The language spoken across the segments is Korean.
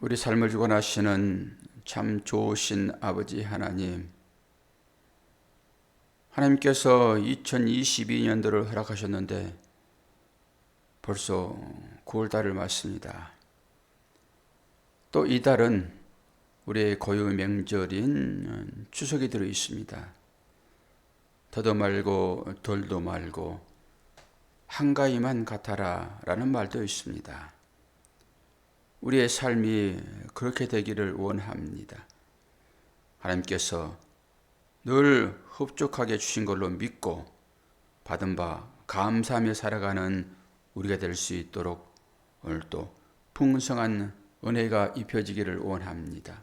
우리 삶을 주관하시는 참 좋으신 아버지 하나님, 하나님께서 2022년도를 허락하셨는데 벌써 9월달을 맞습니다. 또 이 달은 우리의 고유 명절인 추석이 들어 있습니다. 더도 말고 덜도 말고 한가위만 같아라 라는 말도 있습니다. 우리의 삶이 그렇게 되기를 원합니다. 하나님께서 늘 흡족하게 주신 걸로 믿고 받은 바 감사하며 살아가는 우리가 될 수 있도록 오늘도 풍성한 은혜가 입혀지기를 원합니다.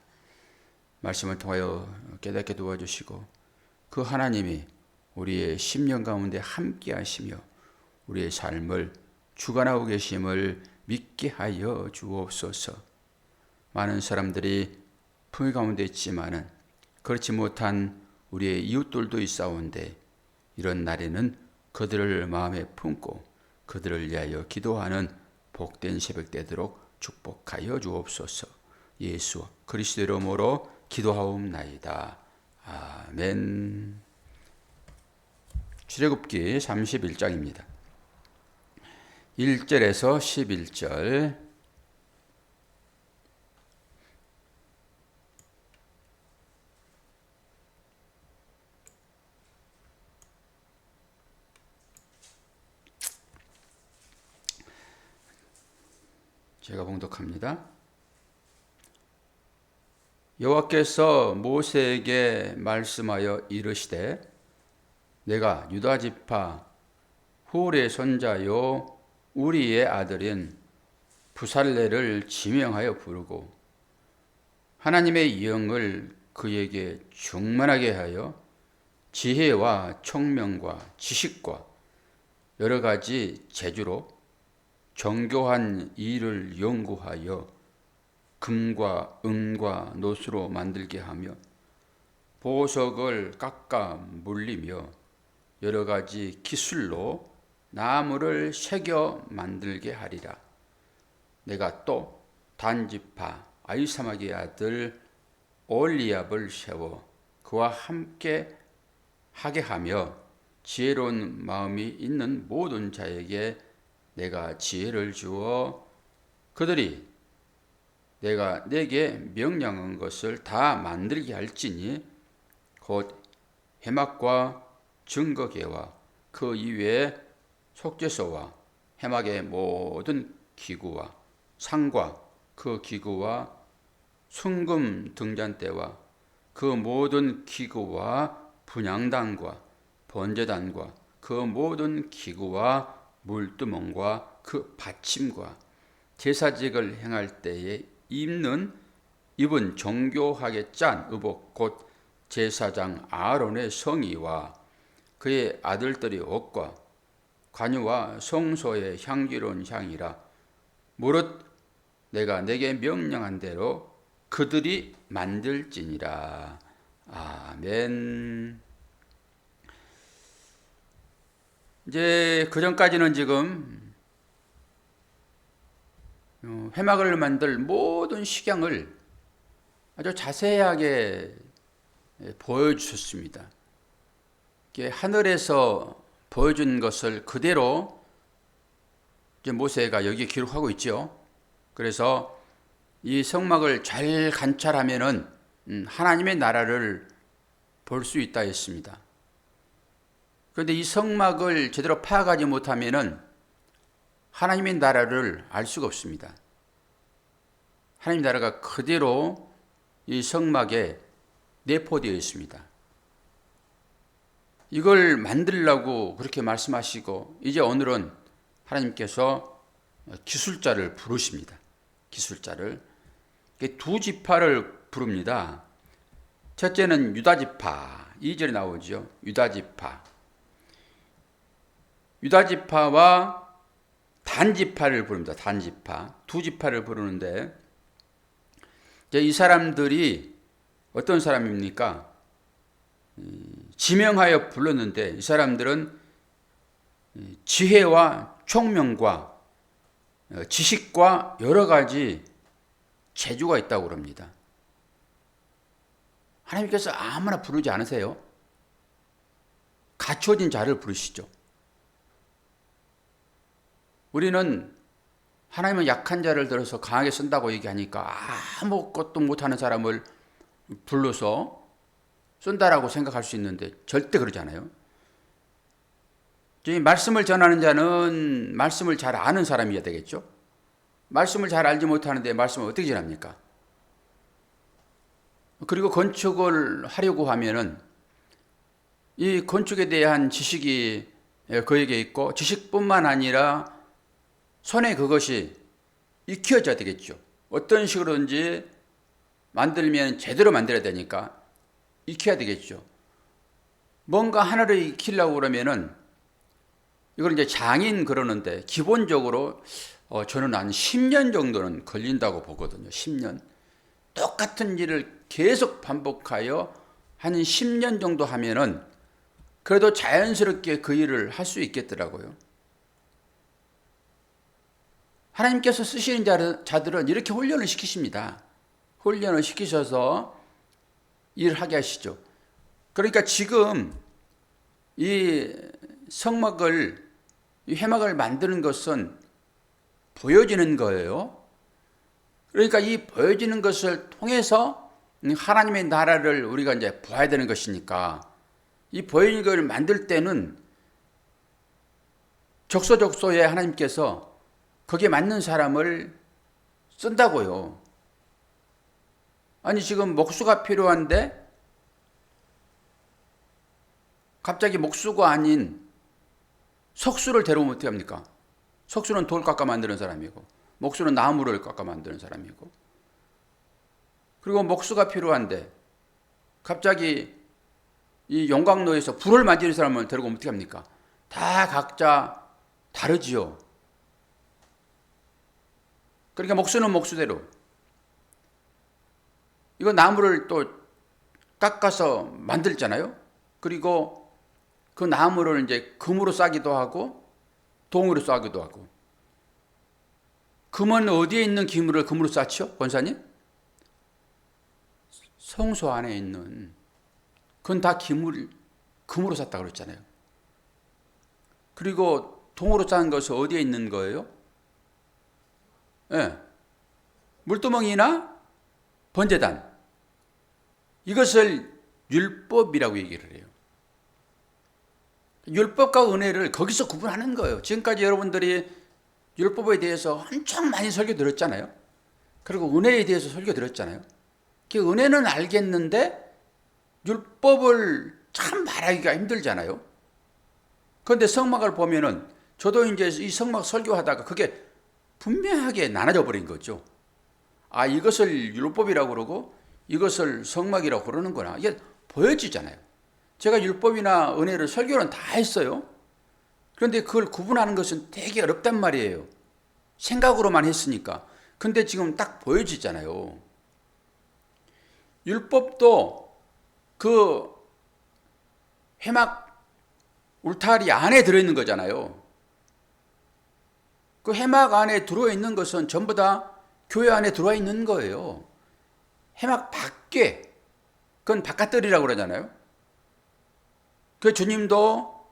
말씀을 통하여 깨닫게 도와주시고 그 하나님이 우리의 심령 가운데 함께 하시며 우리의 삶을 주관하고 계심을 믿게 하여 주옵소서. 많은 사람들이 풍요 가운데 있지만은 그렇지 못한 우리의 이웃들도 있사온데 이런 날에는 그들을 마음에 품고 그들을 위하여 기도하는 복된 새벽 되도록 축복하여 주옵소서. 예수 그리스도 이름으로 기도하옵나이다. 아멘. 출애굽기 31장입니다. 1절에서 11절. 제가 봉독합니다. 여호와께서 모세에게 말씀하여 이르시되 내가 유다 지파 훌의 손자요 우리의 아들인 부살레를 지명하여 부르고 하나님의 영을 그에게 충만하게 하여 지혜와 총명과 지식과 여러 가지 재주로 정교한 일을 연구하여 금과 은과 노수로 만들게 하며 보석을 깎아 물리며 여러 가지 기술로 나무를 새겨 만들게 하리라. 내가 또 단지파 아히사막의 아들 올리압을 세워 그와 함께 하게 하며 지혜로운 마음이 있는 모든 자에게 내가 지혜를 주어 그들이 내가 내게 명령한 것을 다 만들게 할지니 곧 해막과 증거계와 그 이외의 속죄소와 해막의 모든 기구와 상과 그 기구와 순금 등잔대와 그 모든 기구와 분향단과 번제단과 그 모든 기구와 물두멍과 그 받침과 제사직을 행할 때에 입은 정교하게 짠 의복 곧 제사장 아론의 성의와 그의 아들들의 옷과 관유와 성소의 향기로운 향이라. 무릇 내가 내게 명령한 대로 그들이 만들지니라. 아멘. 이제 그 전까지는 지금 회막을 만들 모든 식양을 아주 자세하게 보여주셨습니다. 하늘에서 보여준 것을 그대로 이제 모세가 여기에 기록하고 있죠. 그래서 이 성막을 잘 관찰하면은 하나님의 나라를 볼 수 있다 했습니다. 그런데 이 성막을 제대로 파악하지 못하면은 하나님의 나라를 알 수가 없습니다. 하나님의 나라가 그대로 이 성막에 내포되어 있습니다. 이걸 만들려고 그렇게 말씀하시고 이제 오늘은 하나님께서 기술자를 부르십니다. 기술자를. 두 지파를 부릅니다. 첫째는 유다 지파. 2절에 나오죠. 유다 지파. 유다 지파와 단지파를 부릅니다. 단지파. 두 지파를 부르는데 이 사람들이 어떤 사람입니까? 지명하여 불렀는데 이 사람들은 지혜와 총명과 지식과 여러 가지 재주가 있다고 그럽니다. 하나님께서 아무나 부르지 않으세요. 갖춰진 자를 부르시죠. 우리는 하나님은 약한 자를 들어서 강하게 쓴다고 얘기하니까 아무것도 못하는 사람을 불러서 쓴다라고 생각할 수 있는데 절대 그러지 않아요. 말씀을 전하는 자는 말씀을 잘 아는 사람이어야 되겠죠. 말씀을 잘 알지 못하는데 말씀을 어떻게 전합니까? 그리고 건축을 하려고 하면은 이 건축에 대한 지식이 그에게 있고 지식뿐만 아니라 손에 그것이 익혀져야 되겠죠. 어떤 식으로든지 만들면 제대로 만들어야 되니까 익혀야 되겠죠. 뭔가 하나를 익히려고 그러면은 이걸 이제 장인 그러는데 기본적으로 저는 한 10년 정도는 걸린다고 보거든요. 10년. 똑같은 일을 계속 반복하여 한 10년 정도 하면은 그래도 자연스럽게 그 일을 할 수 있겠더라고요. 하나님께서 쓰시는 자들은 이렇게 훈련을 시키십니다. 훈련을 시키셔서 일을 하게 하시죠. 그러니까 지금 이 성막을, 이 회막을 만드는 것은 보여지는 거예요. 그러니까 이 보여지는 것을 통해서 하나님의 나라를 우리가 이제 봐야 되는 것이니까 이 보여지는 것을 만들 때는 적소적소에 하나님께서 거기에 맞는 사람을 쓴다고요. 아니 지금 목수가 필요한데 갑자기 목수가 아닌 석수를 데려오면 어떻게 합니까? 석수는 돌 깎아 만드는 사람이고 목수는 나무를 깎아 만드는 사람이고 그리고 목수가 필요한데 갑자기 이 용광로에서 불을 만지는 사람을 데려오면 어떻게 합니까? 다 각자 다르지요. 그러니까 목수는 목수대로 이거 나무를 또 깎아서 만들잖아요. 그리고 그 나무를 이제 금으로 싸기도 하고 동으로 싸기도 하고. 금은 어디에 있는 기물을 금으로 쌓죠? 권사님? 성소 안에 있는 그건 다 금으로 쌌다 그랬잖아요. 그리고 동으로 쌓은 것은 어디에 있는 거예요? 네. 물두멍이나 번제단 이것을 율법이라고 얘기를 해요. 율법과 은혜를 거기서 구분하는 거예요. 지금까지 여러분들이 율법에 대해서 엄청 많이 설교 들었잖아요. 그리고 은혜에 대해서 설교 들었잖아요. 그 은혜는 알겠는데 율법을 참 말하기가 힘들잖아요. 그런데 성막을 보면은 저도 이제 이 성막 설교하다가 그게 분명하게 나눠져 버린 거죠. 아, 이것을 율법이라고 그러고 이것을 성막이라고 그러는구나. 이게 보여지잖아요. 제가 율법이나 은혜를 설교는 다 했어요. 그런데 그걸 구분하는 것은 되게 어렵단 말이에요. 생각으로만 했으니까. 근데 지금 딱 보여지잖아요. 율법도 그 회막 울타리 안에 들어있는 거잖아요. 그 회막 안에 들어있는 것은 전부 다 교회 안에 들어와 있는 거예요. 회막 밖에, 그건 바깥들이라고 그러잖아요. 그 주님도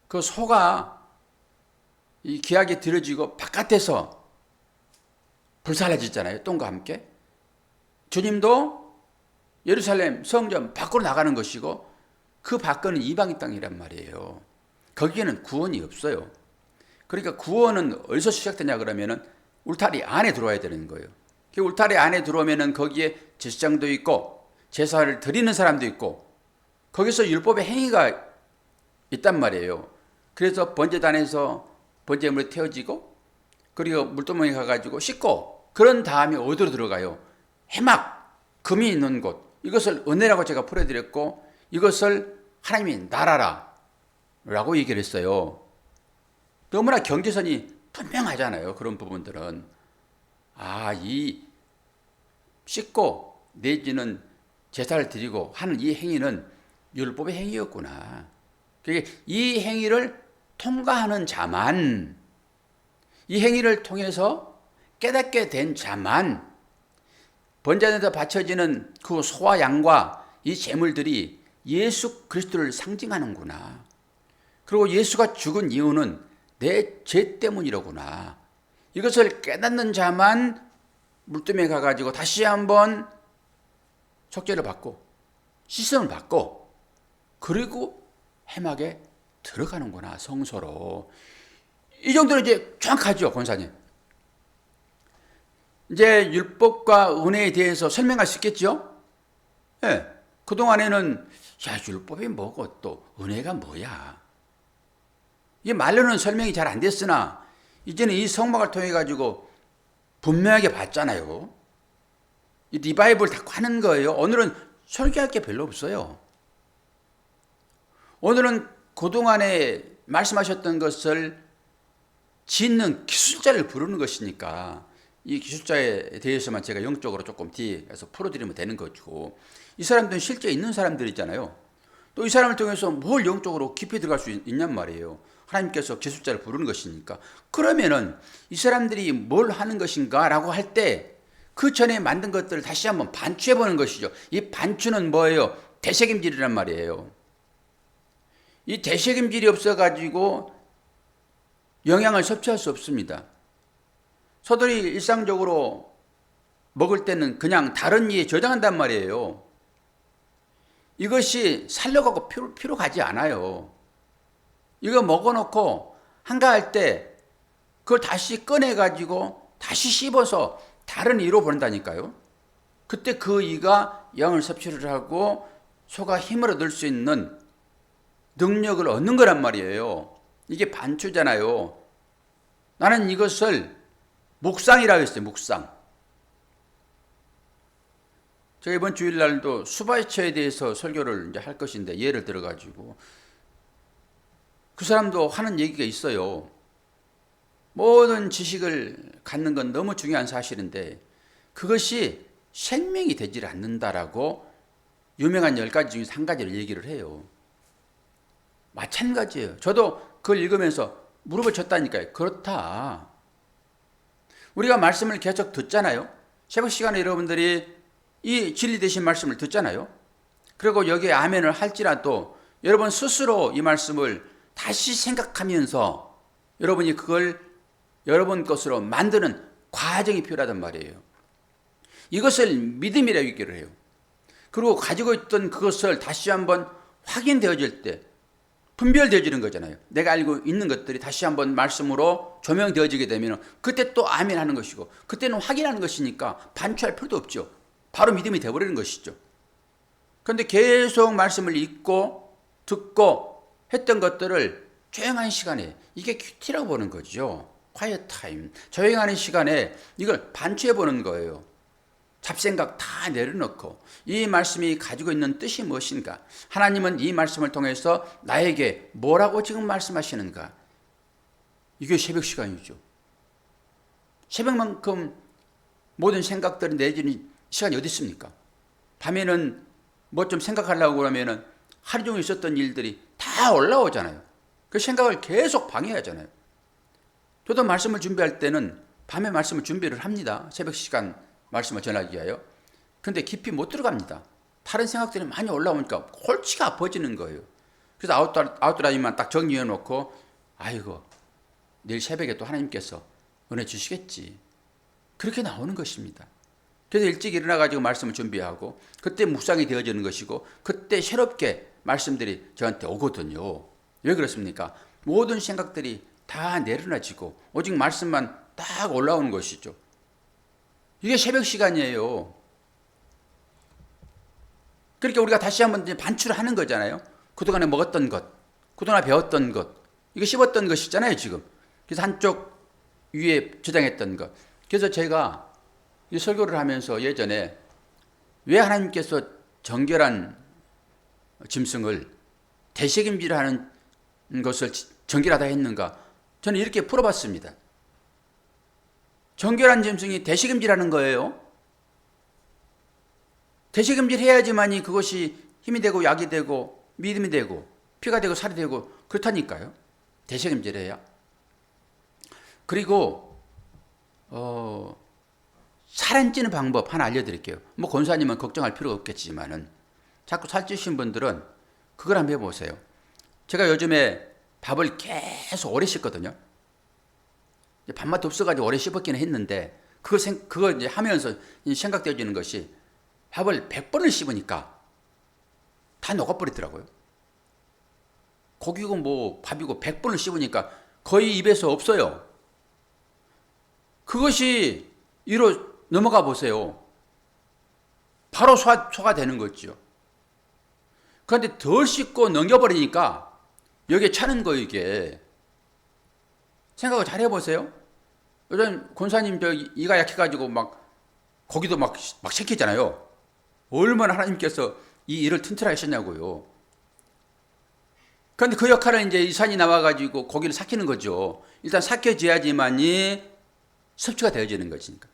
그 소가 이 기하게 들어지고 바깥에서 불살라졌잖아요. 똥과 함께. 주님도 예루살렘 성전 밖으로 나가는 것이고 그 밖은 이방인 땅이란 말이에요. 거기에는 구원이 없어요. 그러니까 구원은 어디서 시작되냐 그러면은 울타리 안에 들어와야 되는 거예요. 그 울타리 안에 들어오면은 거기에 제사장도 있고 제사를 드리는 사람도 있고 거기서 율법의 행위가 있단 말이에요. 그래서 번제단에서 번제물이 태워지고 그리고 물두멍에 가가지고 씻고 그런 다음에 어디로 들어가요? 회막, 금이 있는 곳. 이것을 은혜라고 제가 풀어드렸고 이것을 하나님의 나라라고 얘기를 했어요. 너무나 경계선이 분명하잖아요. 그런 부분들은. 아, 이 씻고 내지는 제사를 드리고 하는 이 행위는 율법의 행위였구나. 이 행위를 통과하는 자만, 이 행위를 통해서 깨닫게 된 자만 번제단에서 바쳐지는 그 소와 양과 이 제물들이 예수 그리스도를 상징하는구나. 그리고 예수가 죽은 이유는 내 죄 때문이로구나. 이것을 깨닫는 자만 물두멍에 가가지고 다시 한번 속죄를 받고 씻음을 받고 그리고 회막에 들어가는구나, 성소로. 이 정도는 이제 정확하죠, 권사님. 이제 율법과 은혜에 대해서 설명할 수 있겠죠? 예. 그동안에는, 야, 율법이 뭐고 또 은혜가 뭐야. 이게 말로는 설명이 잘 안 됐으나, 이제는 이 성막을 통해가지고 분명하게 봤잖아요. 이 리바이벌 다 하는 거예요. 오늘은 설교할 게 별로 없어요. 오늘은 그동안에 말씀하셨던 것을 짓는 기술자를 부르는 것이니까 이 기술자에 대해서만 제가 영적으로 조금 뒤에서 풀어드리면 되는 거고, 이 사람들은 실제 있는 사람들이잖아요. 또 이 사람을 통해서 뭘 영적으로 깊이 들어갈 수 있냔 말이에요. 하나님께서 기술자를 부르는 것이니까. 그러면은 이 사람들이 뭘 하는 것인가 라고 할 때 그 전에 만든 것들을 다시 한번 반추해 보는 것이죠. 이 반추는 뭐예요? 되새김질이란 말이에요. 이 되새김질이 없어가지고 영양을 섭취할 수 없습니다. 소들이 일상적으로 먹을 때는 그냥 다른 이에 저장한단 말이에요. 이것이 살려가고 피로 가지 않아요. 이거 먹어놓고 한가할 때 그걸 다시 꺼내가지고 다시 씹어서 다른 이로 보낸다니까요. 그때 그 이가 영을 섭취를 하고 소가 힘을 얻을 수 있는 능력을 얻는 거란 말이에요. 이게 반추잖아요. 나는 이것을 묵상이라고 했어요. 묵상. 제가 이번 주일날도 수바이처에 대해서 설교를 이제 할 것인데, 예를 들어가지고 그 사람도 하는 얘기가 있어요. 모든 지식을 갖는 건 너무 중요한 사실인데 그것이 생명이 되질 않는다라고 유명한 10가지 중에서 한 가지를 얘기를 해요. 마찬가지예요. 저도 그걸 읽으면서 무릎을 쳤다니까요. 그렇다. 우리가 말씀을 계속 듣잖아요. 새벽 시간에 여러분들이 이 진리 되신 말씀을 듣잖아요. 그리고 여기에 아멘을 할지라도 여러분 스스로 이 말씀을 다시 생각하면서 여러분이 그걸 여러분 것으로 만드는 과정이 필요하단 말이에요. 이것을 믿음이라고 얘기를 해요. 그리고 가지고 있던 그것을 다시 한번 확인되어질 때 분별되어지는 거잖아요. 내가 알고 있는 것들이 다시 한번 말씀으로 조명되어지게 되면 그때 또 아멘 하는 것이고, 그때는 확인하는 것이니까 반추할 필요도 없죠. 바로 믿음이 되어버리는 것이죠. 그런데 계속 말씀을 읽고 듣고 했던 것들을 조용한 시간에, 이게 큐티라고 보는 거죠. quiet time. 조용하는 시간에 이걸 반추해 보는 거예요. 잡생각 다 내려놓고 이 말씀이 가지고 있는 뜻이 무엇인가? 하나님은 이 말씀을 통해서 나에게 뭐라고 지금 말씀하시는가? 이게 새벽 시간이죠. 새벽만큼 모든 생각들이 내지는 시간이 어디 있습니까? 밤에는 뭐 좀 생각하려고 그러면은 하루 종일 있었던 일들이 다 올라오잖아요. 그 생각을 계속 방해하잖아요. 저도 말씀을 준비할 때는 밤에 말씀을 준비를 합니다. 새벽 시간 말씀을 전하기 위하여. 근데 깊이 못 들어갑니다. 다른 생각들이 많이 올라오니까 골치가 아파지는 거예요. 그래서 아웃라인만 딱 정리해 놓고, 아이고, 내일 새벽에 또 하나님께서 은혜 주시겠지. 그렇게 나오는 것입니다. 그래서 일찍 일어나가지고 말씀을 준비하고, 그때 묵상이 되어지는 것이고, 그때 새롭게 말씀들이 저한테 오거든요. 왜 그렇습니까? 모든 생각들이 다 내려놔지고 오직 말씀만 딱 올라오는 것이죠. 이게 새벽 시간이에요. 그러니까 우리가 다시 한번 이제 반출을 하는 거잖아요. 그동안에 먹었던 것, 그동안에 배웠던 것, 이거 씹었던 것이잖아요, 지금. 그래서 한쪽 위에 저장했던 것. 그래서 제가 이 설교를 하면서 예전에 왜 하나님께서 정결한 짐승을 되새김질하는 것을 정결하다 했는가? 저는 이렇게 풀어봤습니다. 정결한 짐승이 되새김질하는 거예요. 되새김질 해야지만이 그것이 힘이 되고 약이 되고 믿음이 되고 피가 되고 살이 되고 그렇다니까요. 되새김질 해야. 그리고 안 찌는 방법 하나 알려드릴게요. 뭐 권사님은 걱정할 필요가 없겠지만은 자꾸 살찌신 분들은 그걸 한번 해보세요. 제가 요즘에 밥을 계속 오래 씹거든요. 밥맛 없어가지고 오래 씹었기는 했는데 그거 이제 하면서 생각되어지는 것이 밥을 100번을 씹으니까 다 녹아버리더라고요. 고기고 뭐 밥이고 100번을 씹으니까 거의 입에서 없어요. 그것이 이로 넘어가 보세요. 바로 소화 되는 거죠. 그런데 덜 씹고 넘겨버리니까 여기에 차는 거 이게. 생각을 잘 해보세요. 요즘 권사님 이가 약해가지고 막 고기도 막 새끼잖아요. 얼마나 하나님께서 이 이를 튼튼하게 하셨냐고요. 그런데 그 역할을 이제 이산이 나와가지고 고기를 삭히는 거죠. 일단 삭혀져야지만이 섭취가 되어지는 것이니까.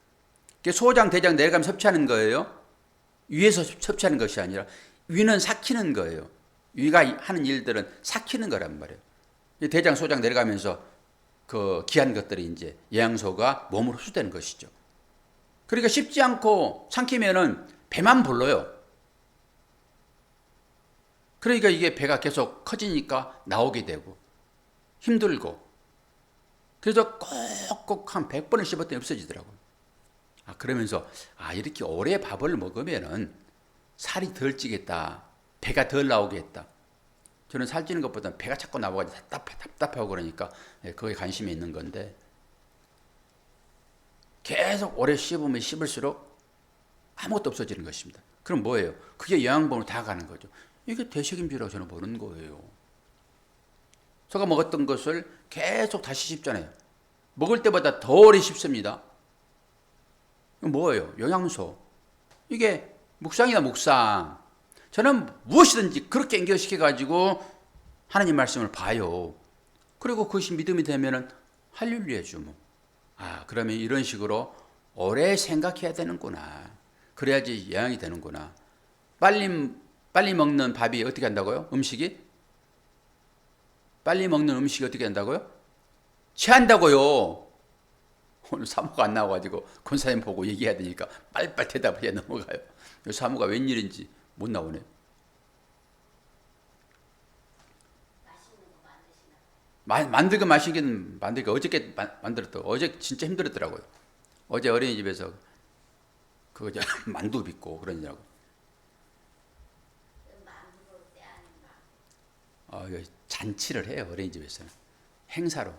소장, 대장 내려가면 섭취하는 거예요. 위에서 섭취하는 것이 아니라 위는 삭히는 거예요. 위가 하는 일들은 삭히는 거란 말이에요. 대장, 소장 내려가면서 그 귀한 것들이 이제 영양소가 몸으로 흡수되는 것이죠. 그러니까 씹지 않고 삼키면은 배만 불러요. 그러니까 이게 배가 계속 커지니까 나오게 되고 힘들고 그래서 꼭꼭 한 100번을 씹었더니 없어지더라고요. 그러면서 이렇게 오래 밥을 먹으면은 살이 덜 찌겠다. 배가 덜 나오겠다. 저는 살찌는 것보다는 배가 자꾸 나와가지고 답답하고 그러니까 그거에 관심이 있는 건데 계속 오래 씹으면 씹을수록 아무것도 없어지는 것입니다. 그럼 뭐예요? 그게 영양분으로 다 가는 거죠. 이게 되책임지라고 저는 보는 거예요. 제가 먹었던 것을 계속 다시 씹잖아요. 먹을 때보다 더 오래 씹습니다. 뭐예요? 영양소. 이게 묵상이다 묵상. 저는 무엇이든지 그렇게 연결시켜가지고 하나님 말씀을 봐요. 그리고 그것이 믿음이 되면은 할렐루야죠 뭐. 그러면 이런 식으로 오래 생각해야 되는구나. 그래야지 영양이 되는구나. 빨리 먹는 밥이 어떻게 한다고요? 음식이? 빨리 먹는 음식이 어떻게 한다고요? 체한다고요. 오늘 사무가 안 나와가지고 권사님 보고 얘기해야 되니까 빨리빨리 대답을 해 넘어가요. 사무가 웬일인지 못 나오네요. 만들고 마시기는 만들고 어저께 만들었다고. 어제 진짜 힘들었더라고요. 어제 어린이집에서 그거 만두 빚고 그러느라고. 잔치를 해요 어린이집에서는. 행사로.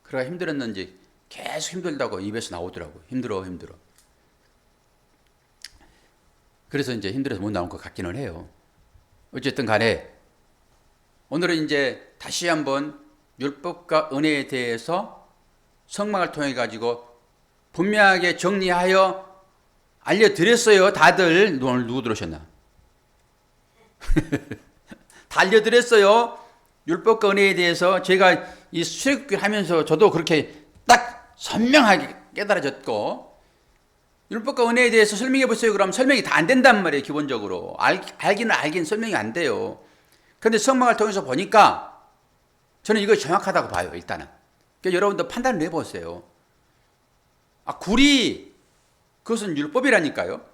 그러가 힘들었는지 계속 힘들다고 입에서 나오더라고. 힘들어. 그래서 이제 힘들어서 못 나온 것 같기는 해요. 어쨌든 간에 오늘은 이제 다시 한번 율법과 은혜에 대해서 성막을 통해 가지고 분명하게 정리하여 알려드렸어요. 다들 오늘 누구 들으셨나? 다 알려드렸어요. 율법과 은혜에 대해서 제가 이 수익을 하면서 저도 그렇게 딱 선명하게 깨달아졌고, 율법과 은혜에 대해서 설명해 보세요. 그럼 설명이 다 안 된단 말이에요. 기본적으로 알긴 설명이 안 돼요. 그런데 성막을 통해서 보니까 저는 이거 정확하다고 봐요. 일단은. 그러니까 여러분도 판단을 해보세요. 굴이 그것은 율법이라니까요.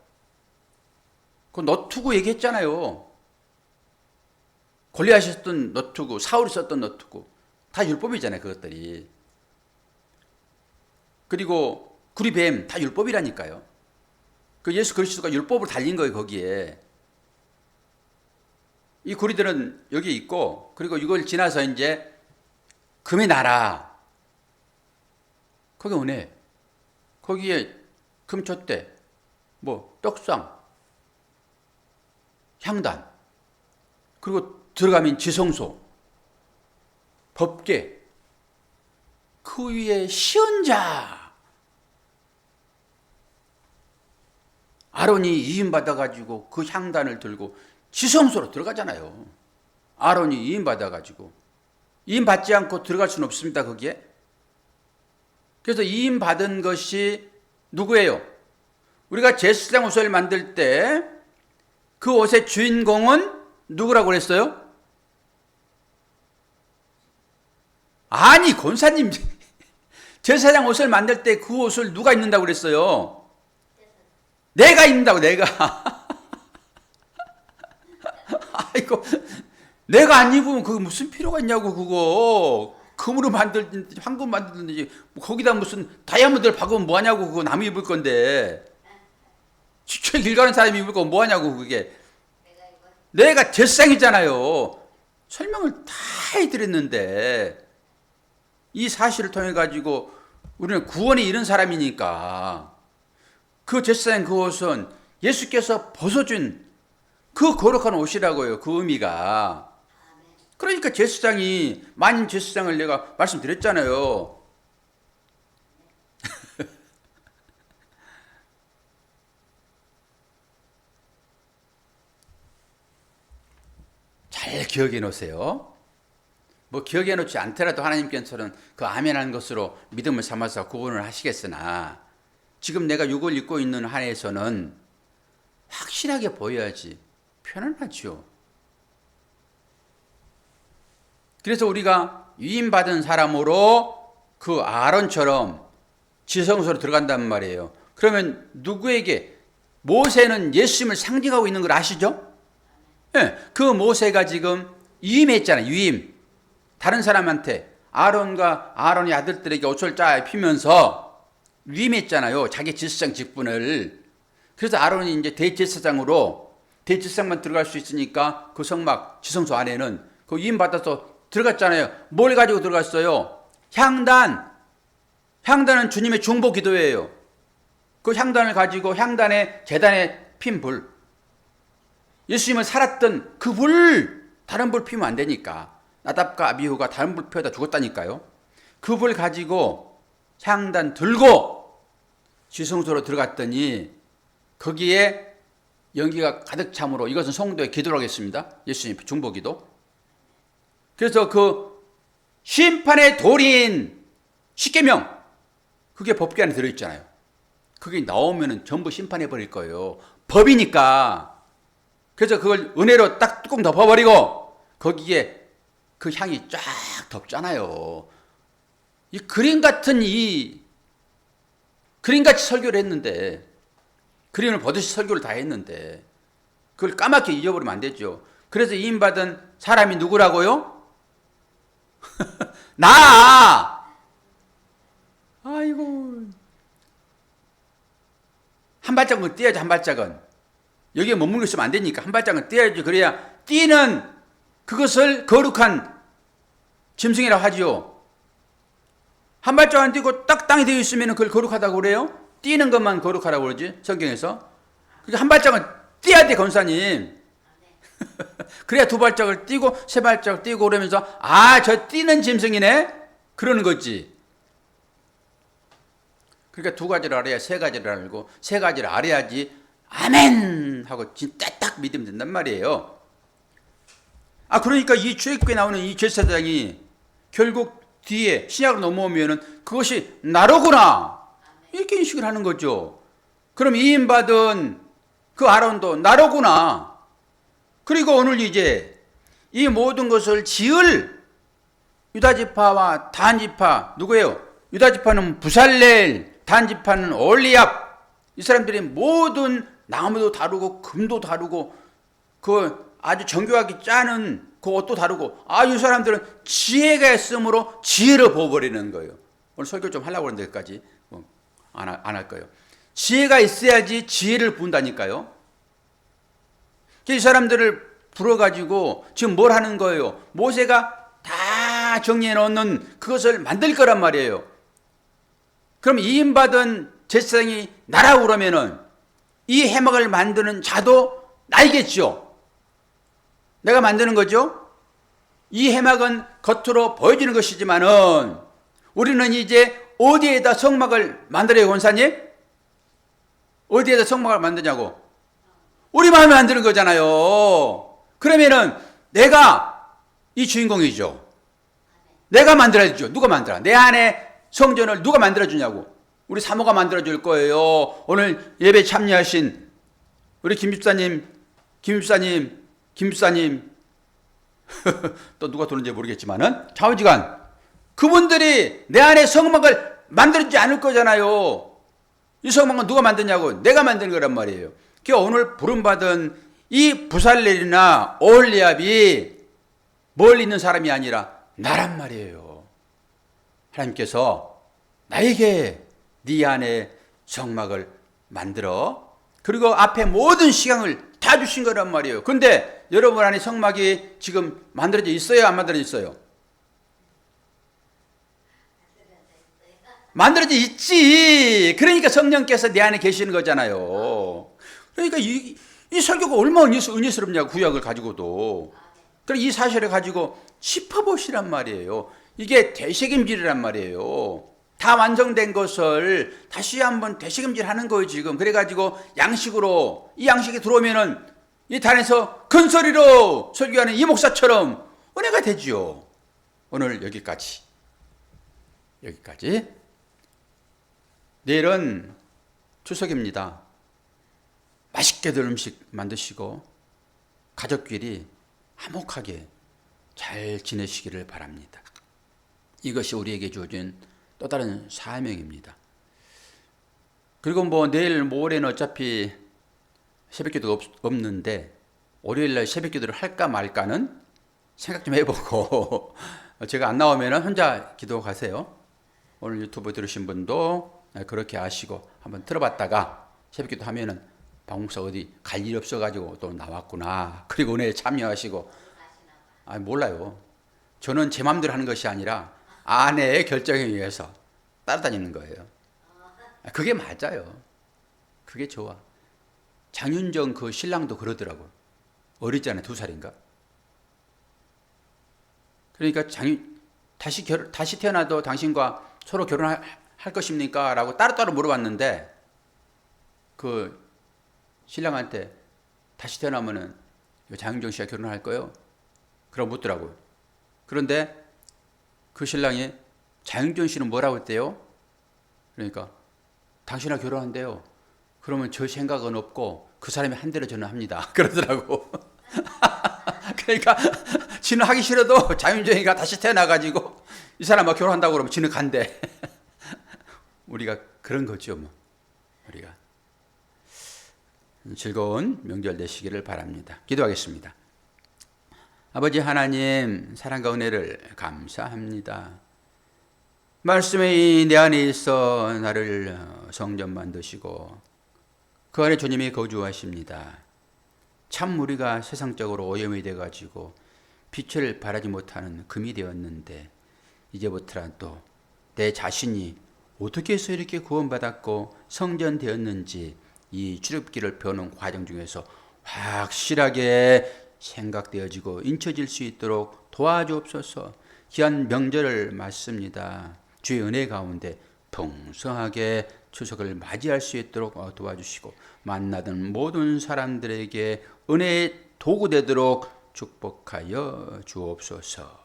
그 너투구 얘기했잖아요. 골리앗이 썼던 너투구, 사울이 썼던 너투구 다 율법이잖아요. 그것들이. 그리고 구리 뱀 다 율법이라니까요. 그 예수 그리스도가 율법을 달린 거예요. 거기에. 이 구리들은 여기 있고, 그리고 이걸 지나서 이제 금의 나라, 거기 오네. 거기에 금촛대, 떡상, 향단, 그리고 들어가면 지성소, 법궤, 그 위에 시언자. 아론이 이임 받아가지고 그 향단을 들고 지성소로 들어가잖아요. 아론이 이임 받아가지고. 이임 받지 않고 들어갈 수는 없습니다. 거기에. 그래서 이임 받은 것이 누구예요? 우리가 제사장 옷을 만들 때 그 옷의 주인공은 누구라고 그랬어요? 권사님 제사장 옷을 만들 때 그 옷을 누가 입는다고 그랬어요? 내가 입는다고, 내가. 아이고, 내가 안 입으면 그거 무슨 필요가 있냐고, 그거. 금으로 만들든지 황금 만들든지 거기다 무슨 다이아몬드를 박으면 뭐하냐고, 그거 남이 입을 건데. 시초에 길 가는 사람이 입을 거 뭐하냐고, 그게. 내가 제사장이잖아요. 설명을 다 해드렸는데 이 사실을 통해 가지고 우리는 구원에 이른 사람이니까 그 제사장 그 옷은 예수께서 벗어준 그 거룩한 옷이라고요. 그 의미가. 그러니까 제사장이, 만인 제사장을 내가 말씀드렸잖아요. 잘 기억해 놓으세요. 뭐 기억해 놓지 않더라도 하나님께서는 그 아멘한 것으로 믿음을 삼아서 구원을 하시겠으나 지금 내가 육을 입고 있는 한에서는 확실하게 보여야지 편안하죠. 그래서 우리가 위임받은 사람으로 그 아론처럼 지성소로 들어간단 말이에요. 그러면 누구에게? 모세는 예수님을 상징하고 있는 걸 아시죠? 네, 그 모세가 지금 위임했잖아요. 위임. 다른 사람한테 아론과 아론의 아들들에게 옷을 짜 입히면서 위임했잖아요. 자기 제사장 직분을. 그래서 아론이 이제 대제사장으로, 대제사장만 들어갈 수 있으니까 그 성막 지성소 안에는 그 위임 받아서 들어갔잖아요. 뭘 가지고 들어갔어요? 향단. 향단은 주님의 중보 기도예요. 그 향단을 가지고 향단에 제단에 핀 불. 예수님을 살았던 그 불, 다른 불 피우면 안 되니까. 나답과 아비후가 다른 불 피우다 죽었다니까요. 그 불 가지고 향단 들고 지성소로 들어갔더니 거기에 연기가 가득 참으로 이것은 성도의 기도로 하겠습니다. 예수님 중보 기도. 그래서 그 심판의 도리인 십계명, 그게 법궤 안에 들어있잖아요. 그게 나오면은 전부 심판해 버릴 거예요. 법이니까. 그래서 그걸 은혜로 딱 뚜껑 덮어버리고 거기에 그 향이 쫙 덮잖아요. 이 그림같이 설교를 했는데, 그림을 보듯이 설교를 다 했는데 그걸 까맣게 잊어버리면 안 되죠. 그래서 이임받은 사람이 누구라고요? 나! 아이고. 한 발짝은 뛰어야지, 한 발짝은. 여기에 머물고 있으면 안 되니까 한 발짝은 뛰어야지. 그래야 뛰는 그것을 거룩한 짐승이라고 하지요. 한 발짝 안 뛰고 딱 땅에 되어 있으면 그걸 거룩하다고 그래요? 뛰는 것만 거룩하라고 그러지, 성경에서. 그러니까 한 발짝은 뛰어야 돼, 권사님. 그래야 두 발짝을 뛰고 세 발짝을 뛰고 그러면서 아, 저 뛰는 짐승이네? 그러는 거지. 그러니까 두 가지를 알아야 세 가지를 알고, 세 가지를 알아야지 아멘 하고 진짜 딱 믿으면 된단 말이에요. 아, 그러니까 이 출애굽기에 나오는 이 제사장이 결국 뒤에 신약으로 넘어오면은 그것이 나로구나 이렇게 인식을 하는 거죠. 그럼 이임받은 그 아론도 나로구나. 그리고 오늘 이제 이 모든 것을 지을 유다지파와 단지파, 누구예요? 유다지파는 부살렐, 단지파는 올리압. 이 사람들이 모든 나무도 다르고 금도 다르고 그 아주 정교하게 짜는 그 옷도 다르고, 아, 이 사람들은 지혜가 있으므로 지혜를 부어버리는 거예요. 오늘 설교 좀 하려고 하는데 여기까지 안 할 거예요. 지혜가 있어야지 지혜를 부은다니까요. 이 사람들을 불어가지고 지금 뭘 하는 거예요? 모세가 다 정리해 놓는 그것을 만들 거란 말이에요. 그럼 이임받은 제사장이 나라고 그러면은 이 해막을 만드는 자도 나이겠죠. 내가 만드는 거죠. 이 해막은 겉으로 보여지는 것이지만은 우리는 이제 어디에다 성막을 만들어요, 권사님? 어디에다 성막을 만드냐고? 우리 마음에 만드는 거잖아요. 그러면은 내가 이 주인공이죠. 내가 만들어야죠. 누가 만들어? 내 안에 성전을 누가 만들어주냐고. 우리 사모가 만들어줄 거예요. 오늘 예배 참여하신 우리 김집사님 또 누가 도는지 모르겠지만은 좌우지간 그분들이 내 안에 성막을 만들지 않을 거잖아요. 이 성막은 누가 만드냐고? 내가 만든 거란 말이에요. 그 오늘 부름받은 이 부살렐이나 오홀리압이 멀리 있는 사람이 아니라 나란 말이에요. 하나님께서 나에게 네 안에 성막을 만들어 그리고 앞에 모든 시간을 다 주신 거란 말이에요. 근데 여러분 안에 성막이 지금 만들어져 있어요? 안 만들어져 있어요? 만들어져 있지. 그러니까 성령께서 내 안에 계시는 거잖아요. 그러니까 이 설교가 얼마나 은혜스럽냐고, 구약을 가지고도. 그럼 이 사실을 가지고 짚어보시란 말이에요. 이게 되새김질이란 말이에요. 다 완성된 것을 다시 한번 되새김질 하는 거예요, 지금. 그래가지고 양식으로, 이 양식이 들어오면은 이 단에서 큰 소리로 설교하는 이 목사처럼 은혜가 되지요. 오늘 여기까지. 내일은 추석입니다. 맛있게들 음식 만드시고 가족끼리 화목하게 잘 지내시기를 바랍니다. 이것이 우리에게 주어진 또 다른 사명입니다. 그리고 내일 모레는 어차피 새벽기도가 없는데 월요일날 새벽기도를 할까 말까는 생각 좀 해보고 제가 안 나오면 혼자 기도하세요. 오늘 유튜브 들으신 분도 그렇게 아시고 한번 들어봤다가 새벽기도 하면은 박목사 어디 갈 일 없어가지고 또 나왔구나. 그리고 은혜에 참여하시고. 몰라요. 저는 제 마음대로 하는 것이 아니라 아내의 결정에 의해서 따라다니는 거예요. 그게 맞아요. 그게 좋아. 장윤정 그 신랑도 그러더라고요. 어리잖아요. 2살인가. 그러니까 다시 태어나도 당신과 서로 결혼할 것입니까? 라고 따로따로 물어봤는데 그 신랑한테 다시 태어나면은 장윤정 씨가 결혼할 거예요? 그러고 묻더라고요. 그런데 그 신랑이 장윤정 씨는 뭐라고 했대요? 그러니까 당신하고 결혼한대요. 그러면 저 생각은 없고 그 사람이 한 대로 저는 합니다. 그러더라고. 그러니까 지는 하기 싫어도 장윤정이가 다시 태어나가지고 이 사람하고 결혼한다고 그러면 지는 간대. 우리가 그런 거죠. 우리가 즐거운 명절 되시기를 바랍니다. 기도하겠습니다. 아버지 하나님, 사랑과 은혜를 감사합니다. 말씀이 내 안에 있어 나를 성전 만드시고 그 안에 주님이 거주하십니다. 참 우리가 세상적으로 오염이 돼가지고 빛을 발하지 못하는 금이 되었는데 이제부터는 또 내 자신이 어떻게 해서 이렇게 구원받았고 성전되었는지 이 출애굽기를 배우는 과정 중에서 확실하게 생각되어지고 인쳐질 수 있도록 도와주옵소서. 귀한 명절을 맞습니다. 주의 은혜 가운데 풍성하게 추석을 맞이할 수 있도록 도와주시고 만나던 모든 사람들에게 은혜의 도구 되도록 축복하여 주옵소서.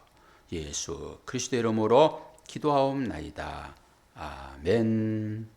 예수 그리스도 이름으로 기도하옵나이다. 아멘.